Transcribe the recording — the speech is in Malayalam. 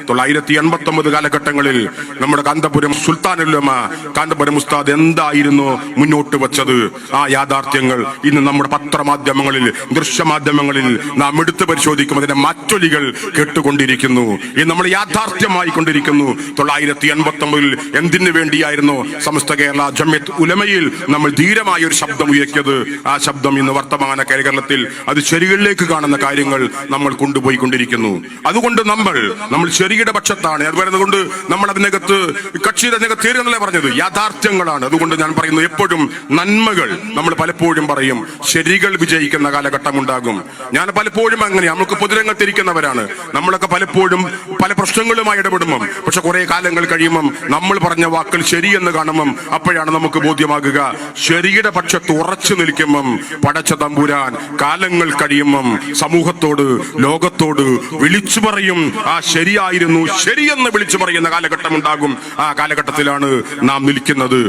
989 കാലഘട്ടങ്ങളിൽ നമ്മുടെ കാന്തപുരം സുൽത്താനുലുലമ കാന്തപുരം ഉസ്താദ് എന്തായിരുന്നു മുന്നോട്ട് വെച്ചത്? ആ യാഥാർത്ഥ്യങ്ങൾ ഇന്ന് നമ്മുടെ പത്രമാധ്യമങ്ങളിൽ, ദൃശ്യമാധ്യമങ്ങളിൽ നാം എടുത്തു പരിശോധിക്കും. അതിന്റെ മാറ്റൊലികൾ കേട്ടുകൊണ്ടിരിക്കുന്നു. ഇത് നമ്മൾ യാഥാർത്ഥ്യമായി കൊണ്ടിരിക്കുന്നു. 989 എന്തിനു വേണ്ടിയായിരുന്നു സമസ്ത കേരള ജംഇയ്യത്ത് ഉലമയിൽ നമ്മൾ ധീരമായ ഒരു ശബ്ദം ഉയർത്തിയത്? ആ ശബ്ദം ഇന്ന് വർത്തമാന കേരളത്തിൽ അത് ശരികളിലേക്ക് കാണുന്ന കാര്യങ്ങൾ നമ്മൾ കൊണ്ടുപോയിക്കൊണ്ടിരിക്കുന്നു. അതുകൊണ്ട് നമ്മൾ ശരിയുടെ പക്ഷത്താണ്. അതുകൊണ്ട് നമ്മൾ അതിനകത്ത് കക്ഷിയുടെ തീരുന്നല്ലേ പറഞ്ഞത് യാഥാർത്ഥ്യങ്ങളാണ്. അതുകൊണ്ട് ഞാൻ പറയുന്നു, എപ്പോഴും നന്മകൾ നമ്മൾ പലപ്പോഴും പറയും, ശരികൾ വിജയിക്കുന്ന കാലഘട്ടം ഉണ്ടാകും. ഞാൻ പലപ്പോഴും അങ്ങനെയാണ്. നമുക്ക് പൊതുരംഗത്തിരിക്കുന്നവരാണ്. നമ്മളൊക്കെ പലപ്പോഴും പല പ്രശ്നങ്ങളുമായി ഇടപെടുമ്പം, പക്ഷെ കുറെ കാലങ്ങൾ കഴിയുമ്പം നമ്മൾ പറഞ്ഞ വാക്കുകൾ ശരിയെന്ന് കാണുമ്പം അപ്പോഴാണ് നമുക്ക് ബോധ്യമാകുക, ശരിയുടെ പക്ഷത്ത് ഉറച്ചു നിൽക്കുമ്പം പടച്ച തമ്പുരാൻ കാലങ്ങൾ കഴിയുമ്പം സമൂഹത്തോട്, ലോകത്തോട് വിളിച്ചു പറയും, ആ ശരിയായിരുന്നു, ശരിയെന്ന് വിളിച്ചു പറയുന്ന കാലഘട്ടം ഉണ്ടാകും. ആ കാലഘട്ടത്തിലാണ് നാം നിൽക്കുന്നത്.